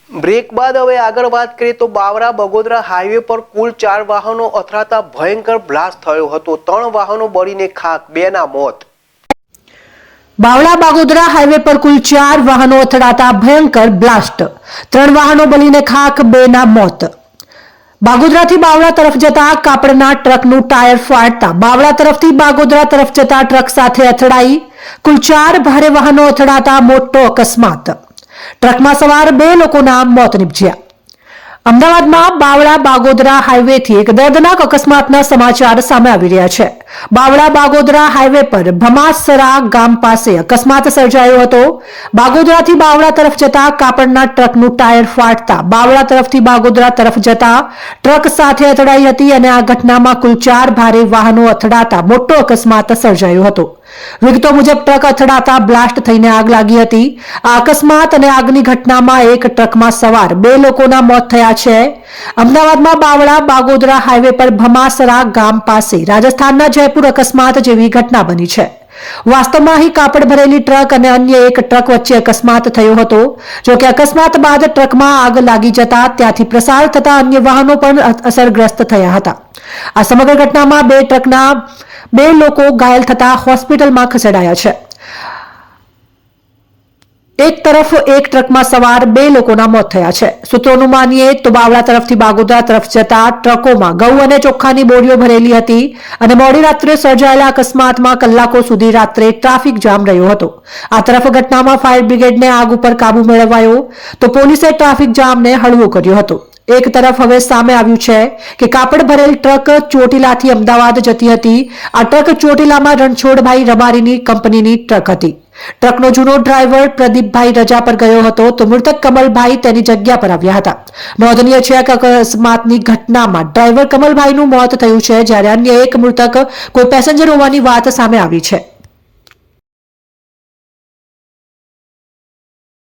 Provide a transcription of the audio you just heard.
Break બાદ હવે આગળ વાત કરીએ તો બાવરા બગોદરા હાઈવે પર કુલ 4 વાહનો અથડાતા ભયંકર બ્લાસ્ટ થયો હતો। 3 વાહનો બળીને ખાક, 2ના મોત। બાવળા બાગોદરા હાઈવે પર કુલ 4 વાહનો અથડાતા ભયંકર બ્લાસ્ટ, 3 વાહનો બળીને ખાક, 2ના મોત। બાગોદરાથી બાવળા તરફ જતા કાપડના ટ્રકનું ટાયર ફાટતા બાવળા તરફથી બાગોદરા તરફ જતા ટ્રક સાથે અથડાઈ કુલ 4 ભારે વાહનો અથડાતા મોટો અકસ્માત। ટ્રકમાં સવાર 2 લોકોના મોત નિપજ્યા। અમદાવાદમાં બાવળા બાગોદરા હાઈવેથી એક દર્દનાક અકસ્માતના સમાચાર સામે આવી રહ્યા છે। બાવળા બાગોદરા હાઈવે પર ભમાસરા ગામ પાસે અકસ્માત સર્જાયો હતો। બાગોદરાથી બાવળા તરફ જતા કાપડના ટ્રકનું ટાયર ફાટતા બાવળા તરફથી બાગોદરા તરફ જતા ટ્રક સાથે અથડાઈ હતી અને આ ઘટનામાં કુલ 4 ભારે વાહનો અથડાતા મોટો અકસ્માત સર્જાયો હતો। વિગતો મુજબ ટ્રક અથડાતા બ્લાસ્ટ થઈને આગ લાગી હતી। આ અકસ્માત અને આગની ઘટનામાં એક ટ્રકમાં સવાર 2 લોકોના મોત થયા છે। અમદાવાદમાં બાવળા બાગોદરા હાઈવે પર ભમાસરા ગામ પાસે રાજસ્થાનના જયપુર અકસ્માત જેવી ઘટના બની છે। વાસ્તવમાં અહીં કાપડ ભરેલી ટ્રક અને અન્ય એક ટ્રક વચ્ચે અકસ્માત થયો હતો। જો કે અકસ્માત બાદ ટ્રકમાં આગ લાગી જતા ત્યાંથી પ્રસાર થતા અન્ય વાહનો પણ અસરગ્રસ્ત થયા હતા। આ સમગ્ર ઘટનામાં 2 ટ્રકના 2 લોકો ઘાયલ થતા હોસ્પિટલમાં ખસેડાયા છે। એક તરફ એક ટ્રકમાં સવાર 2 લોકોના મોત થયા છે। સૂત્રોનું માનીએ તો બાવળા તરફથી બાગોદરા તરફ જતા ટ્રકોમાં ઘઉં અને ચોખાની બોરીઓ ભરેલી હતી અને મોડી રાત્રે સર્જાયેલા અકસ્માતમાં કલાકો સુધી રાત્રે ટ્રાફિક જામ રહ્યો હતો। આ તરફ ઘટનામાં ફાયર બ્રિગેડને આગ ઉપર કાબુ મેળવાયો તો પોલીસે ટ્રાફિક જામને હળવો કર્યો હતો। એક તરફ હવે સામે આવ્યું છે કે કાપડ ભરેલ ટ્રક ચોટીલાથી અમદાવાદ જતી હતી। આ ટ્રક ચોટીલામાં રણછોડભાઈ રબારીની કંપનીની ટ્રક હતી। ટ્રકનો જૂનો ડ્રાઈવર પ્રદીપભાઈ રજા પર ગયો હતો તો મૃતક કમલભાઈ તેની જગ્યા પર આવ્યા હતા। નોંધનીય છે કે અકસ્માતની ઘટનામાં ડ્રાઈવર કમલભાઈનું મોત થયું છે, જ્યારે અન્ય એક મૃતક કોઈ પેસેન્જર હોવાની વાત સામે આવી છે।